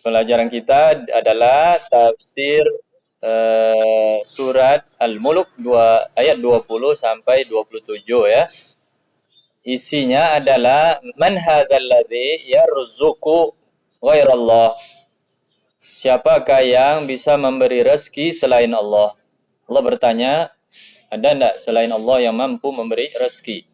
Pelajaran kita adalah tafsir surat Al-Mulk ayat 20 sampai 27 ya. Isinya adalah man hadzal ladzi yarzuqu ghairallah. Siapakah yang bisa memberi rezeki selain Allah? Allah bertanya, ada enggak selain Allah yang mampu memberi rezeki?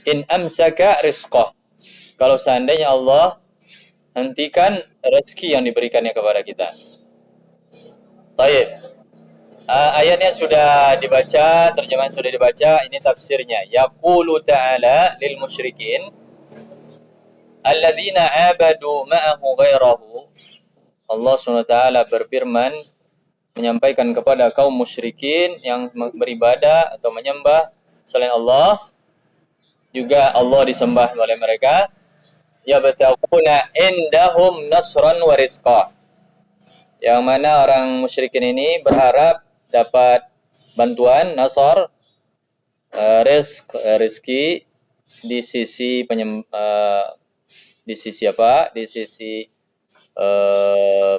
In amsaka rizqah. Kalau seandainya Allah hentikan rezeki yang diberikannya kepada kita. Baik. Ayatnya sudah dibaca, terjemahan sudah dibaca, ini tafsirnya. Yaqulu ta'ala lil musyrikin alladzina 'abadu ma'ahu ghairahu. Allah SWT berfirman menyampaikan kepada kaum musyrikin yang beribadah atau menyembah selain Allah, juga Allah disembah oleh mereka. Yabtaguna indahum nasran wa rizqa. Yang mana orang musyrikin ini berharap dapat bantuan, nasar, rezeki di sisi di sisi apa? Di sisi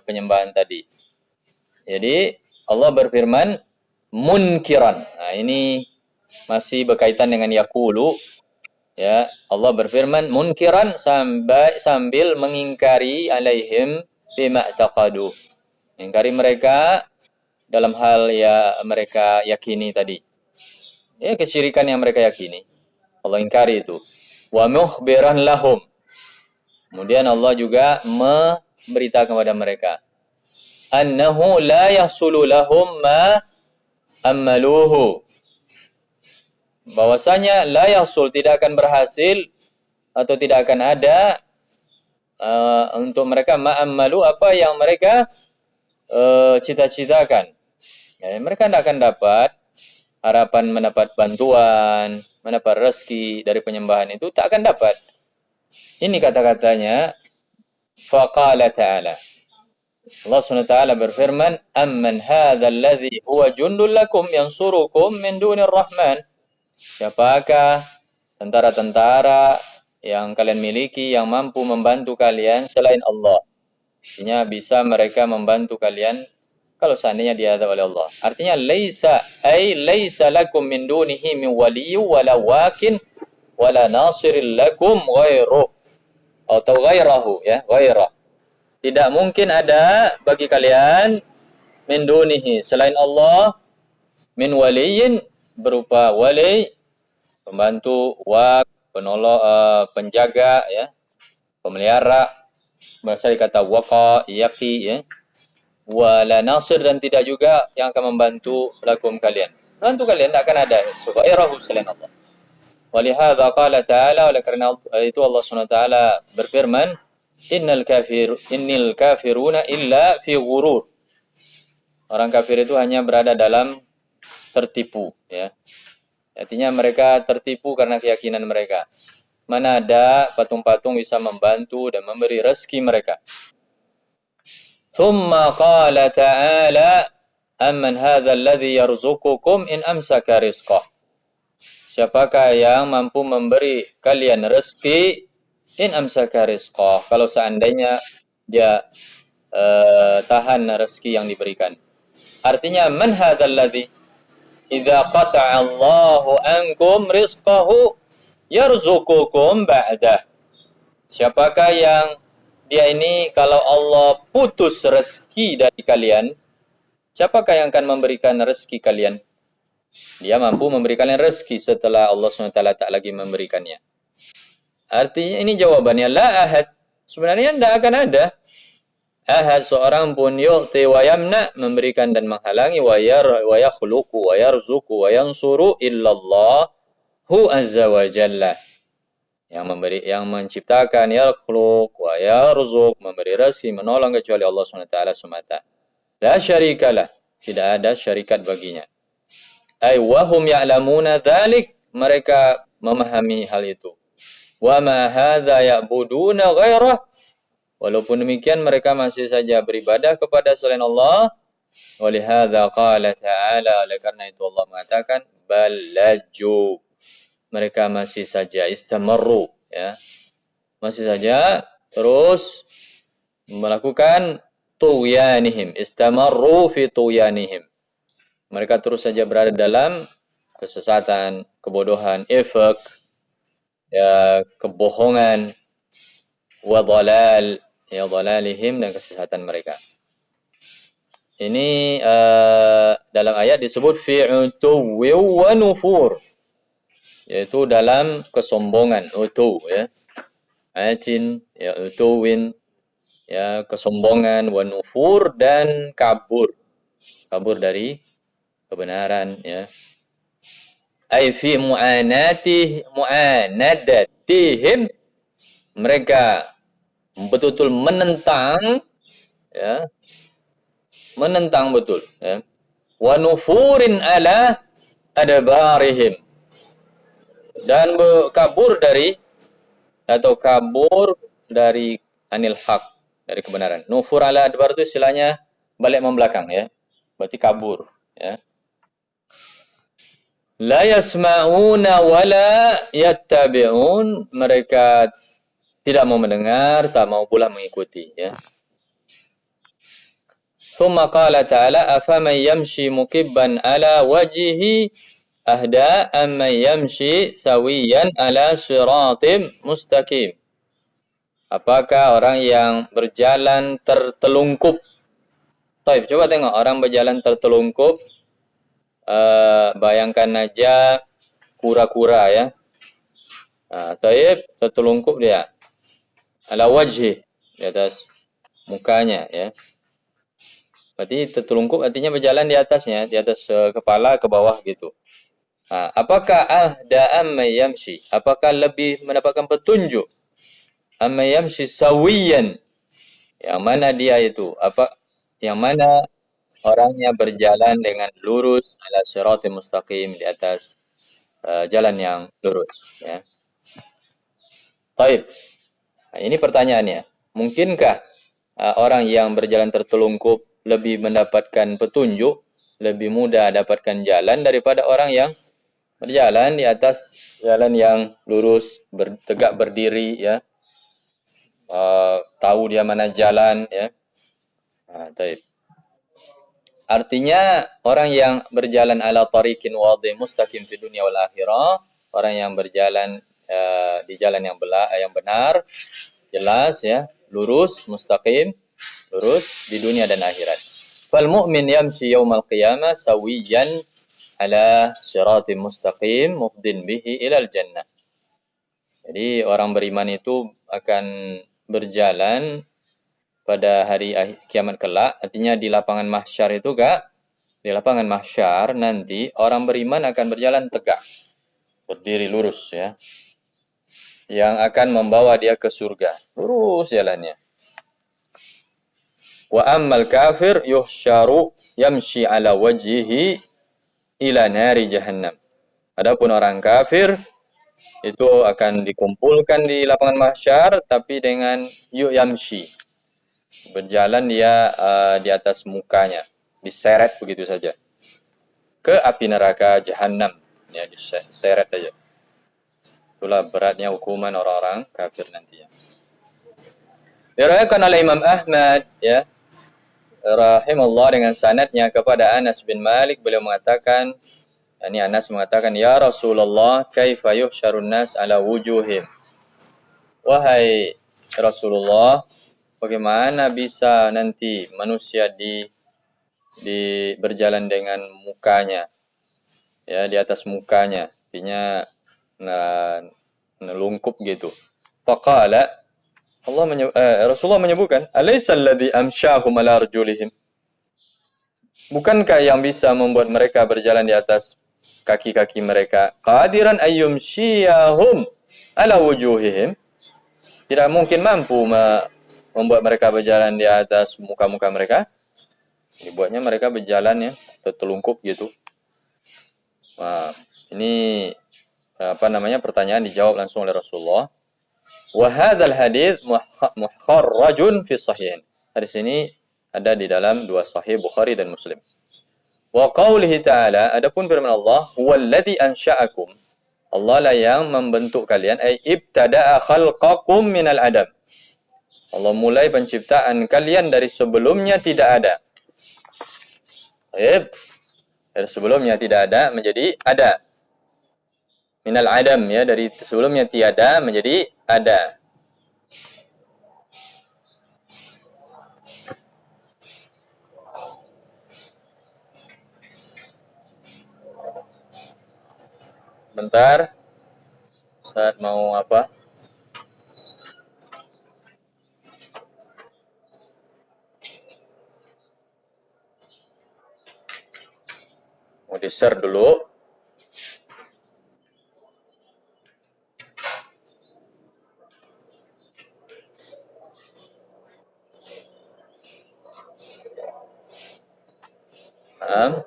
penyembahan tadi. Jadi Allah berfirman munkiran. Nah, ini masih berkaitan dengan yaqulu. Ya, Allah berfirman munkiran sambil mengingkari alaihim bima taqadu. Mengingkari mereka dalam hal ya mereka yakini tadi. Ya, kesyirikan yang mereka yakini. Allah ingkari itu. Wa mukhbiran lahum. Kemudian Allah juga memberitakan kepada mereka annahu la yahsulu lahum ma ammaluhu. Bahwasanya la yahsul, tidak akan berhasil atau tidak akan ada untuk mereka ma'ammalu, apa yang mereka cita-citakan. Ya, mereka tidak akan dapat harapan mendapat bantuan, mendapat rezeki dari penyembahan itu, tak akan dapat. Ini kata-katanya faqala ta'ala. Allah SWT berfirman amman hadha alladhi huwa jundul lakum yansurukum min dunir rahman. Siapakah tentara-tentara yang kalian miliki yang mampu membantu kalian selain Allah? Artinya bisa mereka membantu kalian kalau seandainya diadab oleh Allah. Artinya laisa lakum min dunihi min waliyyu wala wakin wala nasiril lakum ghairuh atau ghairahu ya, ghairah. Tidak mungkin ada bagi kalian min dunihi selain Allah min waliyin berupa wali, pembantu, wak, penolong, penjaga ya, pemelihara, berasal dari kata waqa, yaqi ya. Wala nasir, dan tidak juga yang akan membantu lakum kalian. Membantu kalian tidak akan ada subhanahu selain Allah. Walihadza qala ta'ala, oleh karena itu Allah SWT berfirman innal kafiruna illa fi ghurur. Orang kafir itu hanya berada dalam tertipu ya. Artinya mereka tertipu karena keyakinan mereka. Mana ada patung-patung bisa membantu dan memberi rezeki mereka. Thumma qala ta'ala amman hadha alladhi yarzuqukum in amsaka rizqah. Siapakah yang mampu memberi kalian rezeki in amsaka rizqah, kalau seandainya dia tahan rezeki yang diberikan. Artinya man hadzal ladzi idza qata'a Allahu ankum rizqahu yarzuqukum ba'dah. Siapakah yang dia ini kalau Allah putus rezeki dari kalian, siapakah yang akan memberikan rezeki kalian? Dia mampu memberikan kalian rezeki setelah Allah SWT tak lagi memberikannya. Artinya ini jawabannya la ahad. Sebenarnya tidak akan ada ahad seorang pun yu'ti wa yamna, memberikan dan menghalangi, wa yakhluqu wa yarzuqu wa yansuru illallah hu azza wa jalla. Yang memberi, yang menciptakan, yakhluq wa yarzuq, memberi rezeki, menolong kecuali Allah SWT semata. La syarikalah, tidak ada syarikat baginya. Ay wahum ya'lamuna dzalik, mereka memahami hal itu. Wa ma hadza ya'buduna ghairah, walaupun demikian mereka masih saja beribadah kepada selain Allah. Walihadza qala ta'ala, oleh karena itu Allah mengatakan bal lajju, mereka masih saja istamarru ya, masih saja terus melakukan tuyanihim, istamarru fi tuyanihim. Mereka terus saja berada dalam kesesatan, kebodohan, ifk, ya, kebohongan, wa dhalal, ya dhalalihim, dan kesesatan mereka. Ini dalam ayat disebut fi utuwwi wa nufur, yaitu dalam kesombongan, utu, ya, atin, ya, utuwin, ya, kesombongan, wa nufur, dan kabur dari kebenaran, ya. Ai fi mu'anadatihim, mereka betul-betul menentang, ya, menentang betul, ya. Wa nufurin ala adbarihim, dan kabur dari, atau kabur dari anil haq, dari kebenaran. Nufur ala adbar itu istilahnya balik membelakang, ya. Berarti kabur, ya. La yasma'una wa la yattabi'un, mereka tidak mau mendengar, tak mau pula mengikuti, ya. Thumma qala ta'ala afaman yamshi mukibban ala wajhihi ahda amman yamshi sawiyan ala siratim mustaqim. Apakah orang yang berjalan tertelungkup? Baik, coba tengok orang berjalan tertelungkup. Bayangkan aja kura-kura, ya. Taib, tertelungkup dia. Ala wajhi, di atas mukanya, ya. Berarti tertelungkup artinya berjalan di atasnya, di atas kepala ke bawah gitu. Apakah ahda amma yamshi? Apakah lebih mendapatkan petunjuk? Amma yamshi sawiyan. Yang mana dia itu? Yang mana orangnya berjalan dengan lurus ala siratal mustaqim, di atas jalan yang lurus, ya. Baik. Ini pertanyaannya. Mungkinkah orang yang berjalan tertelungkup lebih mendapatkan petunjuk, lebih mudah dapatkan jalan daripada orang yang berjalan di atas jalan yang lurus, tegak berdiri, ya. Tahu dia mana jalan, ya. Baik. Artinya orang yang berjalan ala tariqin wadih mustaqim fi dunia wal akhirah, orang yang berjalan di jalan yang benar, jelas, ya, lurus, mustaqim, lurus di dunia dan akhirat. Fal mu'min yamshi yaumal qiyamah sawiyan ala siratim mustaqim mufdin bihi ilal jannah. Jadi orang beriman itu akan berjalan pada hari kiamat kelak, artinya di lapangan mahsyar itu, di lapangan mahsyar nanti orang beriman akan berjalan tegak, berdiri lurus, ya, yang akan membawa dia ke surga, lurus jalannya. Wa ammal kafir yuhsyaru yamshi ala wajhihi ila nari jahannam. Adapun orang kafir itu akan dikumpulkan di lapangan mahsyar tapi dengan yamshi, berjalan dia di atas mukanya, diseret begitu saja ke api neraka jahannam, ya, diseret aja. Itulah beratnya hukuman orang-orang kafir nantinya. Diriwayatkan oleh Imam Ahmad, ya, rahimahullah, dengan sanadnya kepada Anas bin Malik, beliau mengatakan, ini Anas mengatakan, ya Rasulullah, kaifa yuhsyarun nas ala wujuhim. Wahai Rasulullah, bagaimana bisa nanti manusia di berjalan dengan mukanya, ya, di atas mukanya, artinya nelungkup gitu. Faqala, Rasulullah menyebutkan, alaysa alladhi amsyahum ala arjulihim. Bukankah yang bisa membuat mereka berjalan di atas kaki-kaki mereka, qadiran ayyumshiyahum ala wujuhihim, tidak mungkin mampu membuat mereka berjalan di atas muka-muka mereka. Dibuatnya mereka berjalan, ya, tertelungkup gitu. Ini pertanyaan dijawab langsung oleh Rasulullah. Wa hadzal hadits mukharrajun fi sahihain. Hadis ini ada di dalam dua sahih Bukhari dan Muslim. Wa qaulihi ta'ala, adapun firman Allah, huwallazi ansha'akum, Allah lah yang membentuk kalian, ay ibtada'a khalqakum minal adam. Allah mulai penciptaan kalian dari sebelumnya tidak ada. Baik. Dari sebelumnya tidak ada menjadi ada. Minal adam ya, dari sebelumnya tiada menjadi ada. Bentar. Saat mau apa? Mau di-share dulu. Paham?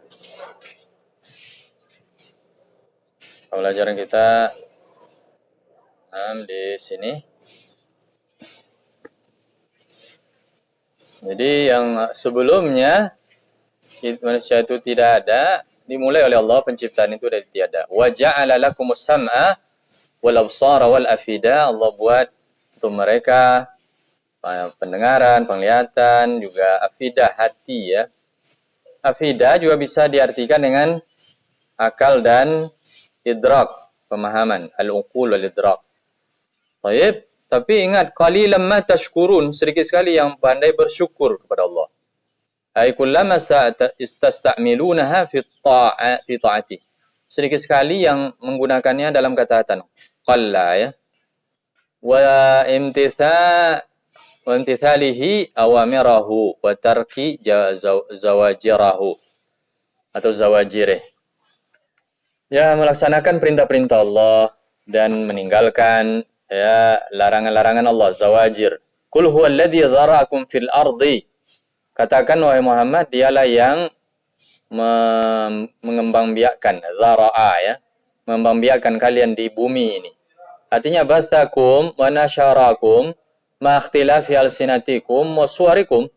Pelajaran kita di sini. Jadi yang sebelumnya manusia itu tidak ada, dimulai oleh Allah penciptaan itu dari tiada. Wa ja'ala lakumus sam'a wal absara wal afida. Allah buat untuk mereka pendengaran, penglihatan, juga afidah hati ya. Afidah juga bisa diartikan dengan akal dan idrak, pemahaman, al-uqul wal idrak. Baik, tapi ingat qalilan ma tashkurun, sedikit sekali yang pandai bersyukur kepada Allah. Ai kullama istasta'milunaha fi ta'ati. Sedikit sekali yang menggunakannya dalam ketaatan. Qalla ya. Wa imtithalihi awamirahu wa tarki zawajirahu atau zawajirih. Ya, melaksanakan perintah-perintah Allah dan meninggalkan ya larangan-larangan Allah, zawajir. Qul huwallazi dzara'akum fil ardi. Katakan wahai Muhammad, dialah yang mengembangbiakkan, dzara'a ya, mengembangbiakkan kalian di bumi ini. Artinya bathakum wa nasyarakum ma ikhtilafi alsinatikum wa suwarikum.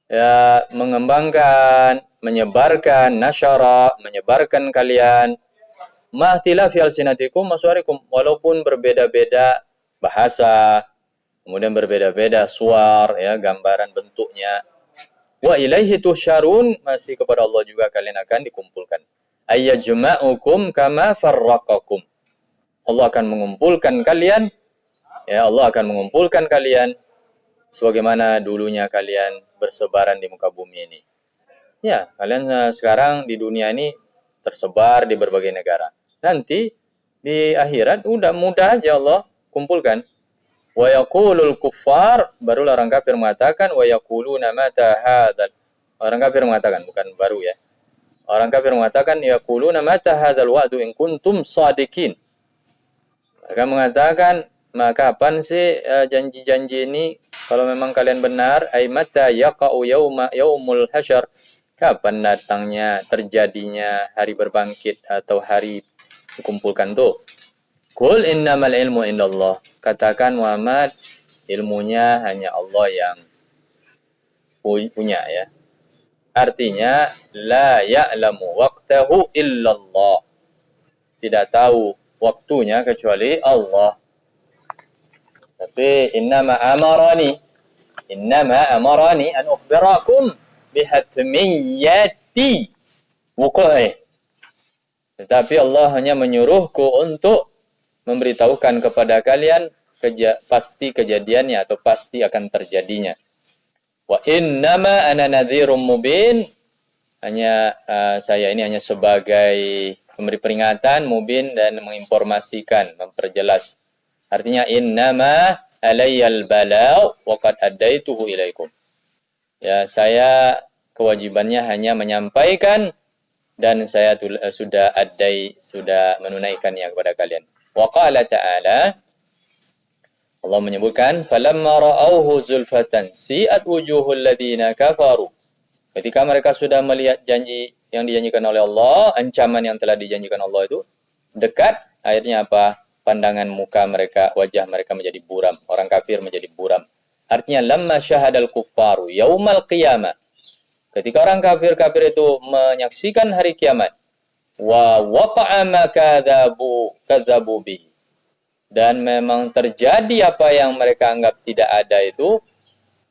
Ya, mengembangkan, menyebarkan, nasyara, menyebarkan kalian mahtilafi alsinatikum maswarikum, walaupun berbeda-beda bahasa, kemudian berbeda-beda suar ya, gambaran bentuknya. Wa ilaihi tusyarun, masih kepada Allah juga kalian akan dikumpulkan. Ayyajma'ukum kama farraqakum. Allah akan mengumpulkan kalian, ya Allah akan mengumpulkan kalian sebagaimana dulunya kalian bersebaran di muka bumi ini. Ya, kalian sekarang di dunia ini tersebar di berbagai negara. Nanti di akhirat udah mudah aja Allah kumpulkan. Wa yaqulul kuffar, baru orang kafir mengatakan wa yaquluna mata hadzal. Orang kafir mengatakan, bukan baru ya. Orang kafir mengatakan yaquluna mata hadzal wa'du in kuntum shadiqin. Mereka mengatakan, maka kapan sih janji-janji ini kalau memang kalian benar? Ay mata yaqa'u yaumul hasyar. Kapan datangnya, terjadinya hari berbangkit atau hari dikumpulkan tuh? Qul innamal ilmu indallah. Katakan Muhammad, ilmunya hanya Allah yang punya ya. Artinya la ya'lamu waqtahu illallah. Tidak tahu waktunya kecuali Allah. Tapi innama amarani an ukhbirakum bihatmiyati wuqu'i. Tetapi Allah hanya menyuruhku untuk memberitahukan kepada kalian pasti kejadiannya atau pasti akan terjadinya. Wa innama ana nadhirum mubin. Hanya saya ini hanya sebagai memberi peringatan, mubin, dan menginformasikan, memperjelas. Artinya innama alayyal balagh wa qad addaituhu ilaikum. Ya, saya kewajibannya hanya menyampaikan dan saya sudah menunaikannya kepada kalian. Wa qala ta'ala, Allah menyebutkan falamma ra'awhu zulfatan si'at wujuhul ladzina kafaru. Ketika mereka sudah melihat janji yang dijanjikan oleh Allah, ancaman yang telah dijanjikan Allah itu dekat, akhirnya apa? Pandangan muka mereka, wajah mereka menjadi buram, orang kafir menjadi buram. Artinya lamma syahadal kuffaru yaumal qiyamah. Ketika orang kafir-kafir itu menyaksikan hari kiamat, wa waqa'a ma kadzabu bihi. dan memang terjadi apa yang mereka anggap tidak ada itu,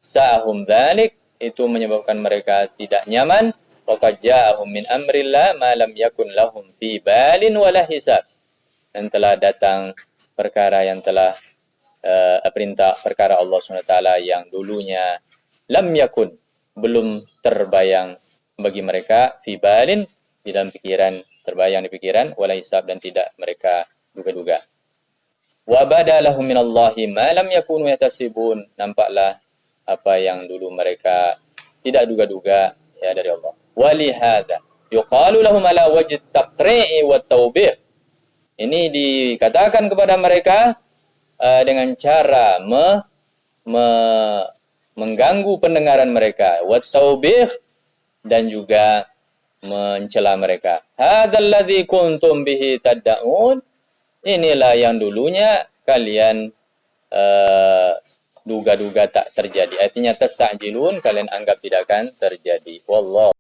sa'ahum dzalik, itu menyebabkan mereka tidak nyaman. Waqad ja'ahum min amrillah ma lam yakun lahum fi balin wala hisab. Dan telah datang perkara yang telah perintah perkara Allah SWT yang dulunya lam yakun, belum terbayang bagi mereka, fi balin, di dalam pikiran, terbayang di pikiran, wala hisab, dan tidak mereka duga-duga. Wa badalahum minallahi ma lam yakunu yatasibun, nampaklah apa yang dulu mereka tidak duga-duga ya dari Allah. Walihada yuqalu lahum ala wajhi taqri'i wa taubih. Ini dikatakan kepada mereka dengan cara mengganggu pendengaran mereka, wa taubih, dan juga mencela mereka. Hadzal ladzi kuntum bihi tad'un, inilah yang dulunya kalian duga-duga tak terjadi. Artinya tastajilun, kalian anggap tidak akan terjadi. Wallah